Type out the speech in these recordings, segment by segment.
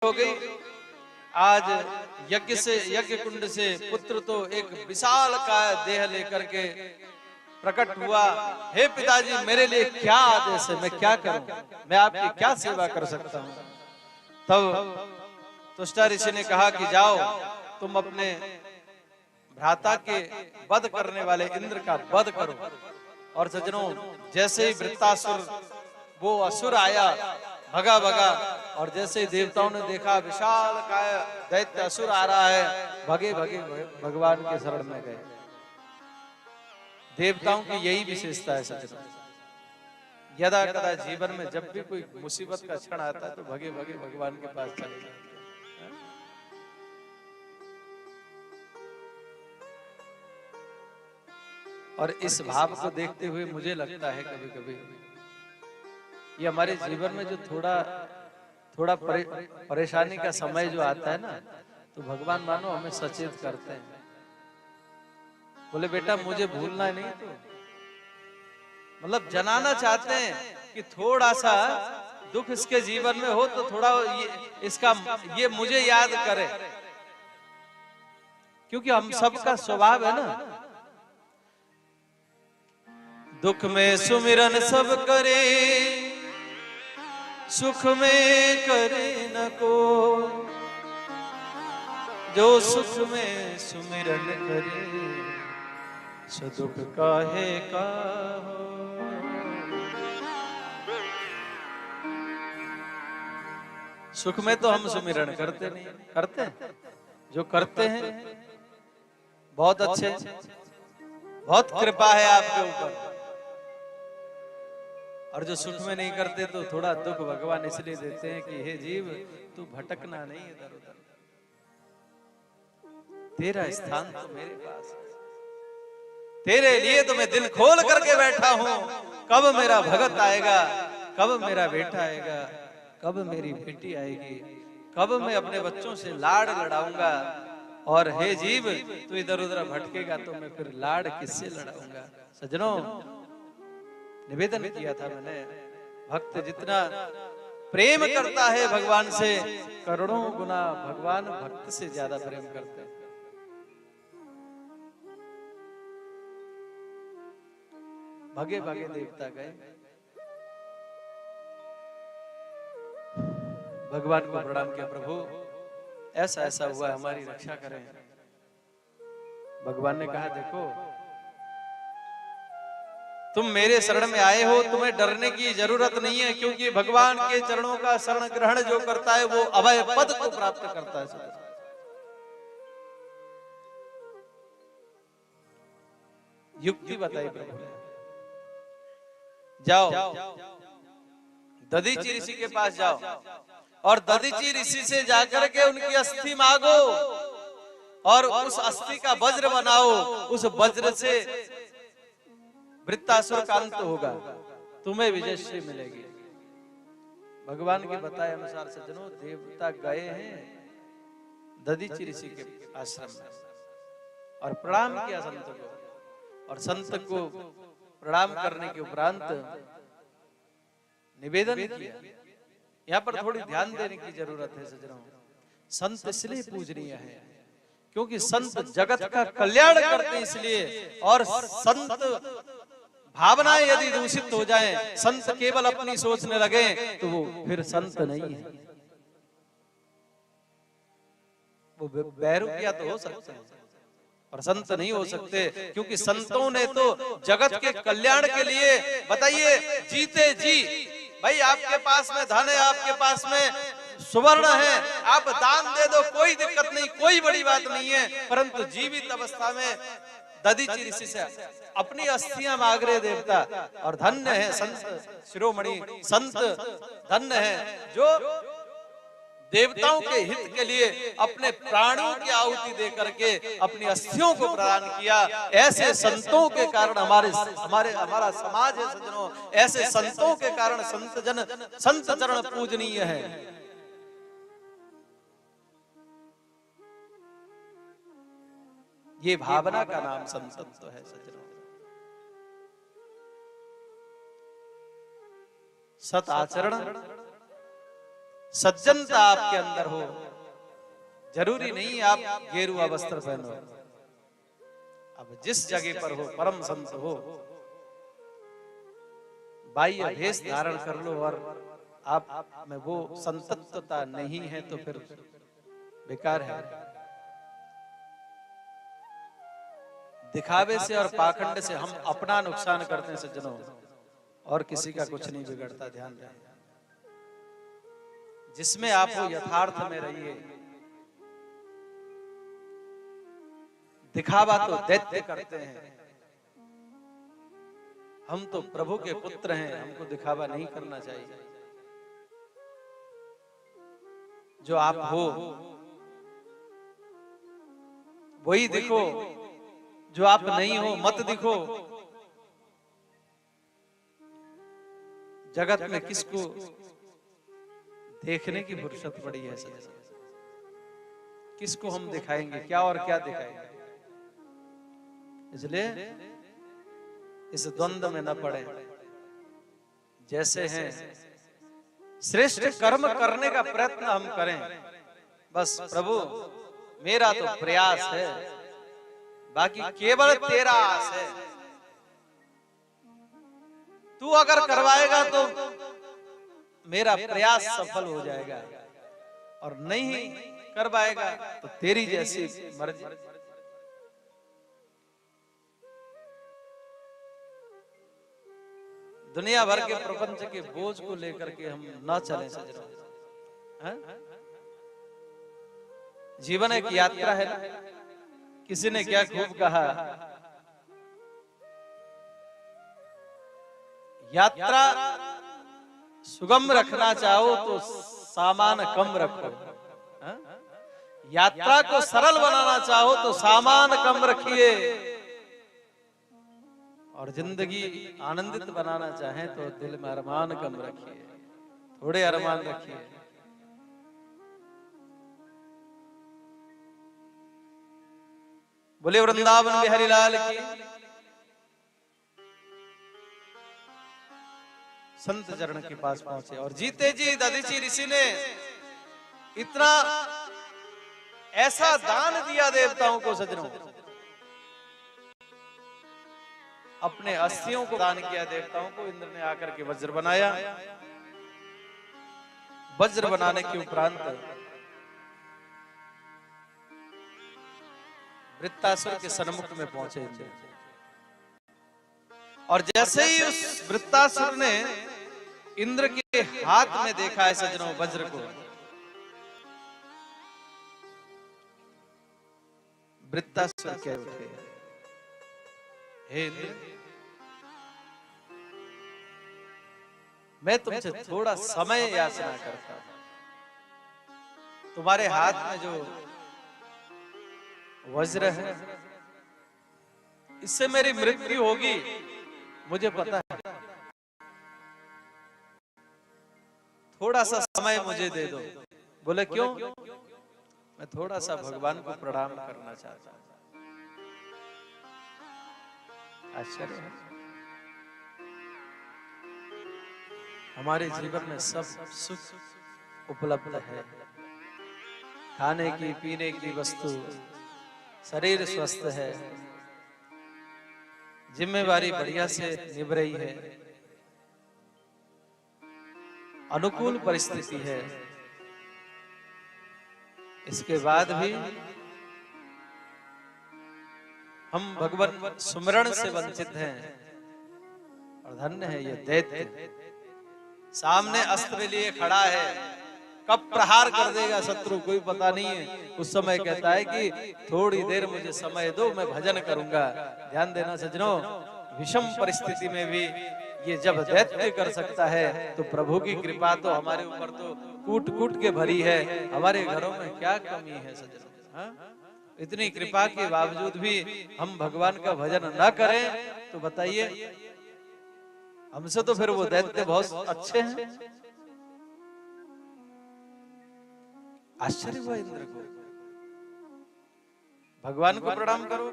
हो गई। आज यज्ञ कुंड से पुत्र तो एक विशाल का देह लेकर के प्रकट हुआ। हे पिताजी, मेरे लिए क्या आदेश है, मैं क्या करूं, मैं आपकी क्या सेवा कर सकता हूं। तब तुष्टा ऋषि ने कहा कि जाओ, तुम अपने भ्राता के वध करने वाले इंद्र का वध करो। और सज्जनों, जैसे ही वृत्तासुर वो असुर आया, भगा भगा, और जैसे ही देवताओं ने देखा विशाल काय दैत्य असुर आ रहा है, भगे भगे भगवान के शरण में गए। देवताओं की यही विशेषता है सज्जनों, यदा कदा जीवन में जब भी कोई मुसीबत का क्षण आता है तो भगे भगे भगवान के पास चले जाते हैं। और इस भाव को देखते हुए मुझे लगता है कभी कभी ये हमारे जीवन में जो थोड़ा परेशानी का समय जो आता है ना, तो भगवान मानो हमें सचेत करते हैं। बोले बेटा मुझे भूलना नहीं, तो मतलब जनाना चाहते हैं कि थोड़ा सा दुख इसके जीवन में हो तो थोड़ा ये मुझे याद करे, क्योंकि हम सबका स्वभाव है ना, दुख में सुमिरन सब करे, सुख में करे न को, जो सुख में सुमिरन करे सो दुख काहे का हो। सुख में तो हम सुमिरन करते नहीं, करते हैं जो करते हैं बहुत अच्छे, बहुत कृपा है आपके ऊपर, और जो सुख में नहीं करते तो थोड़ा दुख भगवान इसलिए देते हैं कि हे जीव तू भटकना नहीं इधर उधर, तेरा स्थान तो मेरे पास है, तेरे लिए तो मैं दिल खोल करके बैठा हूं। कब मेरा भगत आएगा, कब मेरा बेटा आएगा, कब मेरी बेटी आएगी, कब मैं अपने बच्चों से लाड़ लड़ाऊंगा, और हे जीव तू इधर उधर भटकेगा तो मैं फिर लाड़ किससे लड़ाऊंगा। सज्जनों, निवेदन किया था मैंने, भक्त जितना प्रेम करता है भगवान से, करोड़ों गुना भगवान भक्त से ज्यादा प्रेम करते हैं। भगे भगे देवता गए, भगवान को प्रणाम किया, प्रभु ऐसा ऐसा हुआ, हमारी रक्षा करें। भगवान ने कहा देखो तुम मेरे शरण में आए हो, तुम्हें डरने की जरूरत नहीं है, क्योंकि भगवान के चरणों का शरण ग्रहण जो करता है वो अभय पद को प्राप्त करता है। युक्ति बताई प्रभु ने, जाओ दधीचि ऋषि के पास जाओ, और दधीचि ऋषि से जाकर के उनकी अस्थि मांगो, और उस अस्थि का वज्र बनाओ, उस वज्र से वृत्तासुर का अंत होगा, तुम्हें विजयश्री मिलेगी। भगवान के बताए अनुसार सज्जनों, देवता गए हैं दधीचि ऋषि के आश्रम में और प्रणाम किया संत को, और संत को प्रणाम करने के उपरांत निवेदन किया। यहाँ पर थोड़ी ध्यान देने की जरूरत है सज्जनों, संत इसलिए पूजनीय है क्योंकि संत जगत का कल्याण करते हैं इसलिए, और संत भावनाएं यदि दूषित हो जाएं, संत केवल अपनी सोचने लगे तो वो फिर संत नहीं है, वो बैरुकिया तो हो सकते हैं और संत नहीं हो सकते, क्योंकि संतों ने तो जगत के कल्याण के लिए, बताइए जीते जी, भाई आपके पास में धन है, आपके पास में सुवर्ण है, आप दान दे दो, कोई दिक्कत नहीं, कोई बड़ी बात नहीं है, परंतु जीवित अवस्था में दधीचि ऋषि से अपनी अस्थियां मांग रहे देवता। और धन्य है संत शिरोमणि, संत धन्य है जो देवताओं के हित के लिए अपने प्राणों की आहुति दे करके अपनी अस्थियों को प्रदान किया। ऐसे संतों के कारण हमारा समाज है सज्जनों, ऐसे संतों के कारण संत चरण पूजनीय है। ये भावना का नाम संतत्व है सज्जनों। सत आचरण सज्जनता आपके अंदर हो। जरूरी नहीं आप गेरुआ वस्त्र पहनो, अब जिस जगह पर हो, परम संत हो, बाह्य भेष धारण कर लो और आप में वो संतत्वता नहीं है तो फिर बेकार है। दिखावे से और पाखंड से हम अपना नुकसान करते हैं सज्जनों, और किसी का कुछ नहीं बिगड़ता। ध्यान रहे, जिसमें आप हो यथार्थ में रहिए। दिखावा तो दैत्य करते हैं, हम तो प्रभु के पुत्र हैं, हमको दिखावा नहीं करना चाहिए। जो आप हो वही दिखो, जो आप नहीं हो मत दिखो। जगत में किसको देखने की फुर्सत पड़ी है? किसको हम दिखाएंगे, क्या और क्या दिखाएंगे? इसलिए इस द्वंद्व में न पड़े। जैसे हैं श्रेष्ठ कर्म करने का प्रयत्न हम करें। बस प्रभु मेरा तो प्रयास है, बाकी केवल तेरा आस है। तू अगर करवाएगा तो मेरा प्रयास सफल हो जाएगा, और नहीं करवाएगा तो तेरी जैसी मर्जी। दुनिया भर के प्रपंच के बोझ को लेकर के हम न चलें सजनों। जीवन एक यात्रा है। किसी ने क्या खूब कहा, यात्रा सुगम रखना चाहो तो सामान कम रखो, यात्रा को सरल बनाना चाहो तो सामान कम रखिए, और जिंदगी आनंदित बनाना चाहें तो दिल में अरमान कम रखिए, थोड़े अरमान रखिए। बोले वृंदावन बिहारी लाल की। संत चरण के पास पहुंचे और जीते जी दधीचि ऋषि ने इतना ऐसा दान दिया देवताओं को सजनों, अपने अस्थियों को दान किया देवताओं को। इंद्र ने आकर के वज्र बनाया। वज्र बनाने के उपरांत वृत्तासुर के सन्मुख में पहुंचे इंद्र, और जैसे ही उस वृत्तासुर ने इंद्र के हाथ में देखा है सज्जनों वज्र को, वृत्तासुर कह उठे, हे इंद्र, मैं तुमसे थोड़ा समय याचना करता हूं। तुम्हारे हाथ में जो वज्र है, इससे मेरी मृत्यु होगी, मुझे पता है। थोड़ा सा समय मुझे दे दो। बोले क्यों? मैं थोड़ा सा भगवान को प्रणाम करना चाहता हूं। आश्चर्य है, हमारे जीवन में सब सुख उपलब्ध है। खाने की, पीने की वस्तु, शरीर स्वस्थ है, जिम्मेवारी बढ़िया से निभ रही है, अनुकूल परिस्थिति है। इसके बाद भी हम भगवान सुमिरण से वंचित हैं, और धन्य है ये दैत्य। सामने अस्त्र लिए खड़ा है, कब प्रहार कर देगा शत्रु कोई पता नहीं है। उस समय कहता है कि थोड़ी देर मुझे समय दो, मैं भजन करूंगा। ध्यान देना सज्जनों, विषम परिस्थिति में भी ये जब दैत्य कर सकता है तो प्रभु की कृपा तो हमारे ऊपर तो कूट कूट के भरी है। हमारे घरों में क्या कमी है सज्जनों? इतनी कृपा के बावजूद भी हम भगवान का भजन न करें तो बताइए, हमसे तो फिर वो दैत्य बहुत अच्छे हैं। आश्चर्य हुआ इंद्र को। भगवान को प्रणाम करो,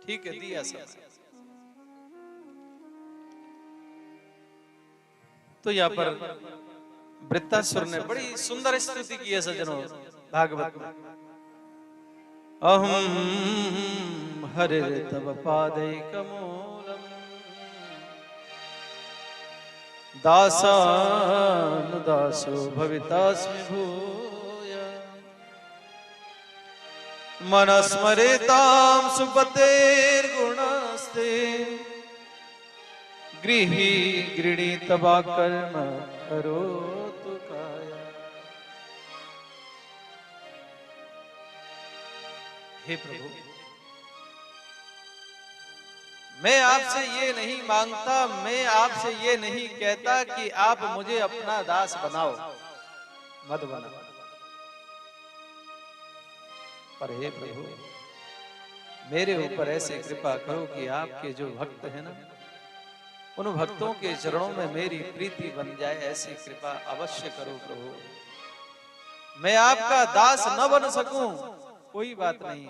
ठीक है, दिया समय। तो यहाँ पर वृत्तासुर ने बड़ी सुंदर स्तुति की है सज्जनों भागवत में। अहम हरे तव पादैकमूलम दासानुदासो भवितास्मि भूय मनस्मरेतां सुपतेर्गुणस्ते गृही गृणीतवा कर्म करोतु काया। हे प्रभु, मैं आपसे ये नहीं मांगता, मैं आपसे ये नहीं कहता कि आप मुझे अपना दास बनाओ, मत बनाओ, पर हे प्रभु मेरे ऊपर ऐसे कृपा करो कि आपके जो भक्त हैं ना, उन भक्तों के चरणों में मेरी प्रीति बन जाए, ऐसी कृपा अवश्य करो प्रभु। मैं आपका दास न बन सकूं कोई बात नहीं,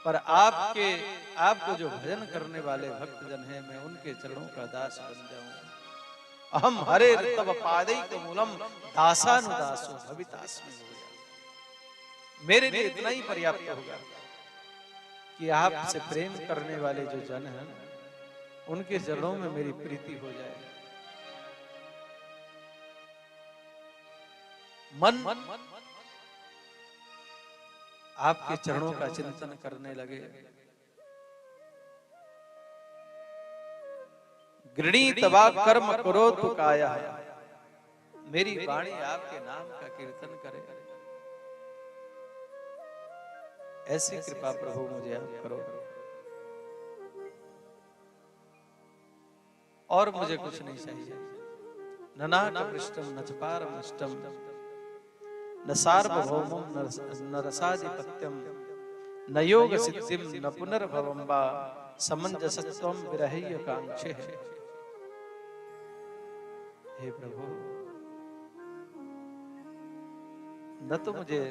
पर आपको जो भजन करने वाले भक्तजन हैं, मैं उनके चरणों का दास बन जाऊं। अहम हरे तव पादैकमूलम दासानुदासो भवितास्मि भूय। मेरे लिए इतना ही पर्याप्त होगा कि आपसे प्रेम करने वाले जो जन हैं, उनके चरणों में मेरी प्रीति हो जाए। मन आपके चरणों का चिंतन करने लगे। गृणीतवा कर्म करोतु काया, मेरी वाणी आपके नाम का कीर्तन करे, ऐसी कृपा प्रभु मुझे आप करो। और मुझे कुछ नहीं चाहिए। न नाटपृष्टम न च पारमष्टम न सार्वभौमं न रसाधिपत्यम न योग सिद्धिम न पुनर्भवं वा समंजसत्वं विरह्य कांक्षे। हे प्रभु, न तो मुझे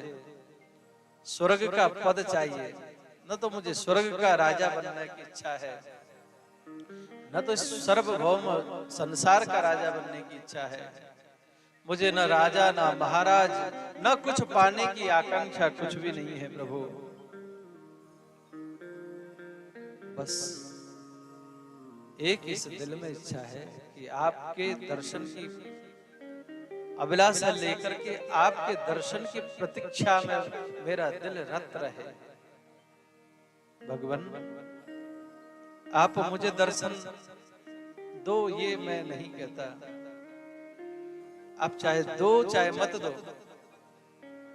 स्वर्ग का पद चाहिए, न तो मुझे स्वर्ग का राजा बनने की इच्छा है, न तो सर्वभौम संसार का राजा बनने की इच्छा है। मुझे न राजा न महाराज न कुछ पाने की आकांक्षा कुछ भी नहीं है प्रभु। बस एक इस दिल में इच्छा है कि आपके दर्शन की अभिलाषा लेकर के आपके दर्शन की प्रतीक्षा में मेरा दिल रत रहे। भगवान, आप मुझे दर्शन दो, ये मैं नहीं कहता। आप चाहे दो चाहे मत दो,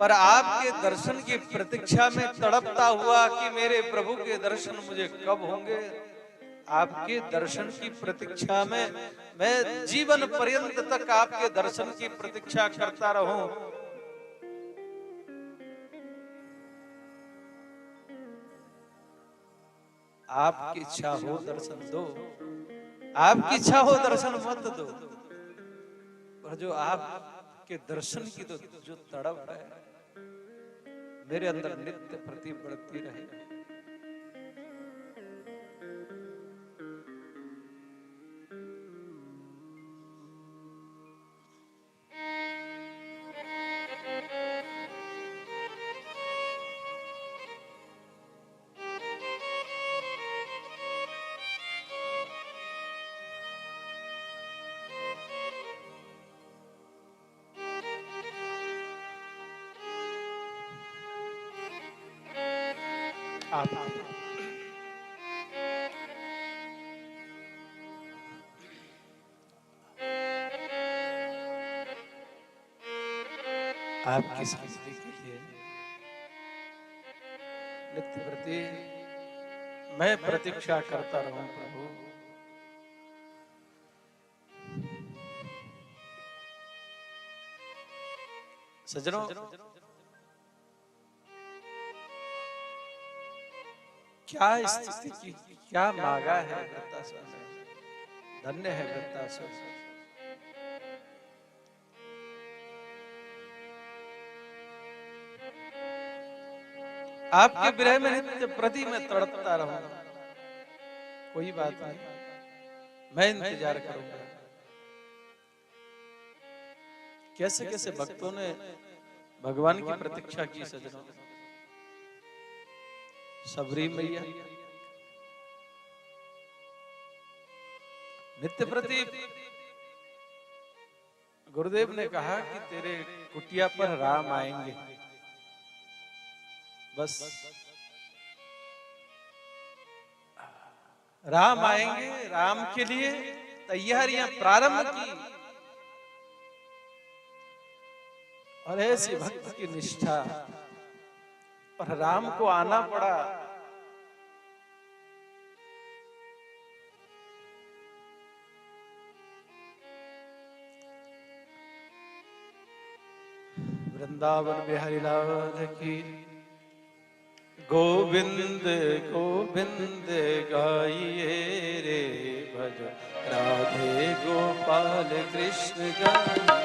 पर आपके दर्शन की प्रतीक्षा में तड़पता हुआ कि मेरे प्रभु के दर्शन मुझे कब होंगे। आपके दर्शन की प्रतीक्षा में मैं जीवन पर्यंत तक आपके दर्शन की प्रतीक्षा करता रहूं। आपकी इच्छा हो दर्शन दो, आपकी इच्छा हो दर्शन मत दो, पर जो आपके दर्शन की तो जो तड़प है मेरे अंदर नित्य प्रति बढ़ती रहे। आपकी शांति के लिए नित्य प्रति मैं प्रतीक्षा करता रहूं प्रभु। सज्जनों, क्या स्थिति की क्या मांगा है वृत्तासुर ने। धन्य है वृत्तासुर। आपके विरह में नित्य प्रति मैं तड़पता रहूं, कोई बात नहीं, मैं इंतजार करूंगा। कैसे कैसे भक्तों ने भगवान की प्रतीक्षा की सजनों। सबरी मैया नित्य प्रति गुरुदेव ने कहा कि तेरे कुटिया पर राम आएंगे, बस राम आएंगे, राम के लिए तैयारियां प्रारंभ की। और ऐसी भक्त की निष्ठा, और राम को आना पड़ा। वृंदावन बिहारी लाल की गोविंद गोविंद गाइए रे भज राधे गोपाल कृष्ण गाइए।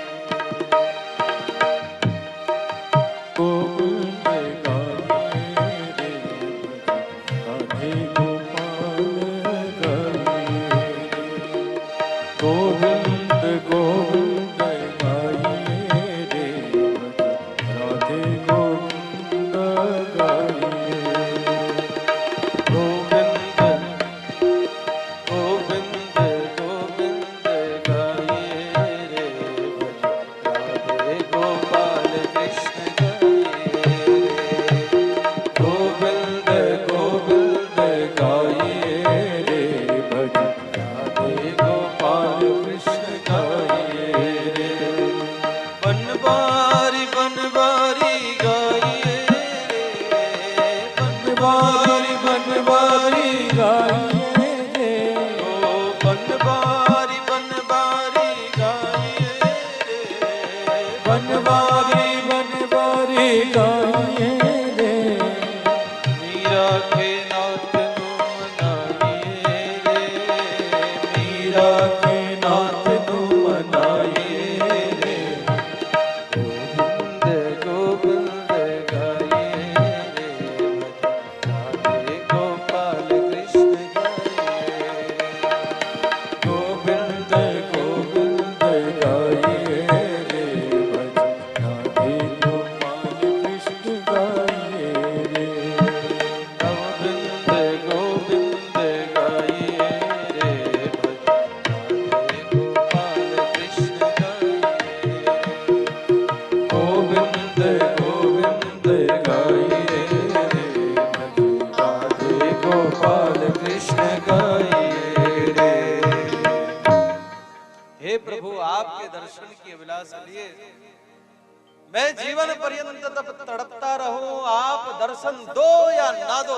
मैं जीवन पर्यंत तब तड़पता रहूं, आप दर्शन दो या ना दो,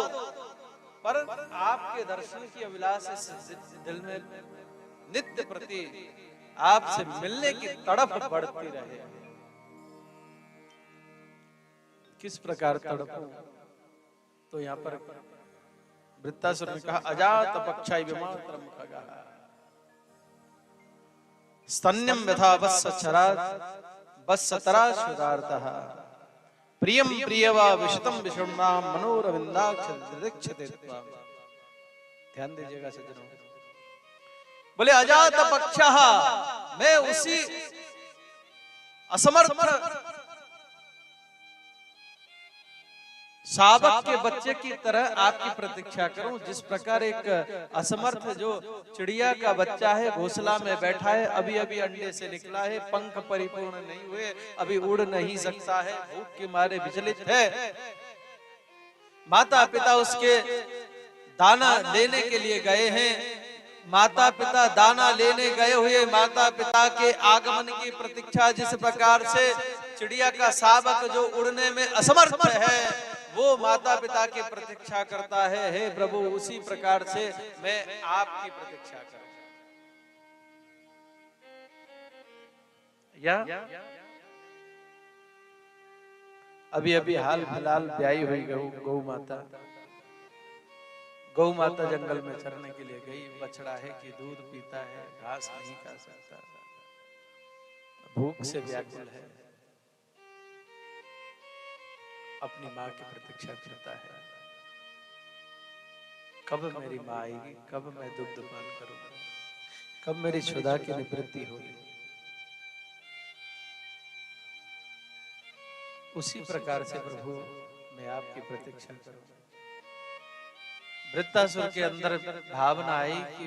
पर आपके दर्शन की अभिलाषा से दिल में नित्य प्रति आपसे मिलने की तड़प बढ़ती रहे। किस प्रकार तड़पूं? तो यहाँ पर वृत्तासुर ने कहा अजात पक्षाय विमात्रम खगा स्तन्यम यथा वत्सचरा वत्सतरा शुदार्तः प्रियम प्रियवा विशतम विषुम्नाम मनोरविंदाक्ष दृक्षते त्वाम। ध्यान दीजिएगा सज्जनों, बोले अजात पक्षः, मैं उसी असमर्थ शावक के बच्चे की तरह आपकी प्रतीक्षा करूं, जिस प्रकार एक असमर्थ जो चिड़िया का बच्चा है घोंसला में बैठा है, अभी अभी अंडे से निकला है, पंख परिपूर्ण नहीं हुए, अभी उड़ नहीं सकता है, भूख के मारे विचलित है, माता पिता उसके दाना लेने के लिए गए हैं, माता पिता दाना लेने गए हुए माता पिता के आगमन की प्रतीक्षा जिस प्रकार से चिड़िया का शावक जो उड़ने में असमर्थ है वो माता पिता की प्रतीक्षा करता है, हे प्रभु उसी प्रकार से मैं आपकी प्रतीक्षा करूं। या अभी अभी हाल फिलहाल ब्याही हुई गौ माता जंगल में चरने के लिए गई, बछड़ा है कि दूध पीता है, घास नहीं खा सकता, भूख से व्याकुल है, अपनी माँ की प्रतीक्षा करता है, कब मेरी माँ आएगी, कब मैं दुग्ध पान करूंगा, कब मेरी क्षुधा की निवृत्ति होगी। उसी प्रकार से प्रभु मैं आपकी प्रतीक्षा करूं। वृत्तासुर के अंदर भावना आई कि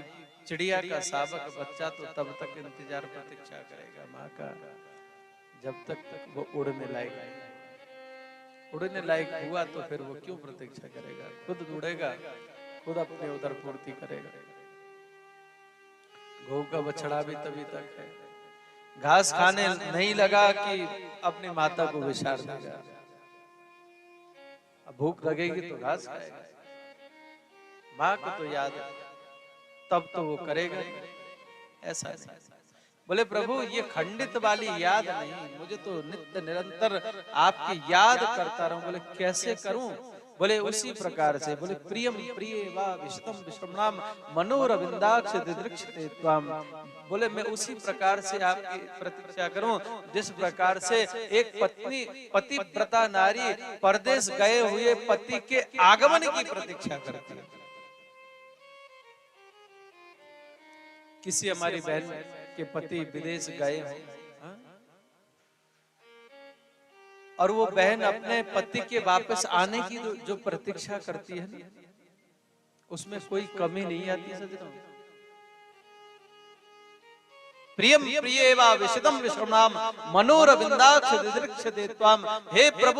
चिड़िया का शावक बच्चा तो तब तक इंतजार प्रतीक्षा करेगा माँ का जब तक वो उड़ने लायक हुआ तो फिर वो क्यों प्रतीक्षा करेगा, खुद उड़ेगा, खुद अपने उदर पूर्ति करेगा। गौ का बछड़ा भी तभी तक है, घास खाने नहीं लगा कि अपनी माता को विसार देगा। अब भूख लगेगी तो घास खाएगा, माँ को तो याद है तब तो वो करेगा। ऐसा नहीं। बोले प्रभु ये खंडित वाली याद नहीं, मुझे तो नित्य निरंतर आपकी याद करता रहूं। बोले कैसे करूं? बोले उसी प्रकार से। बोले प्रियम प्रिय वा विशतम विश्रमणाम मनोरविंदाक्ष दिदृक्षते त्वाम। बोले मैं उसी प्रकार से आपकी प्रतीक्षा करूं जिस प्रकार से एक पत्नी पतिव्रता नारी परदेश गए हुए पति के आगमन की प्रतीक्षा करती है। किसी हमारी बहन के पति विदेश गए हैं और वो बहन अपने पति के वापस आने की जो प्रतीक्षा करती है ना, उसमें कोई कमी नहीं आती सज्जनों। प्रियम प्रिय वा विशदम विश्रमणाम मनोरविंदाक्ष दिदृक्षते त्वाम। हे प्रभु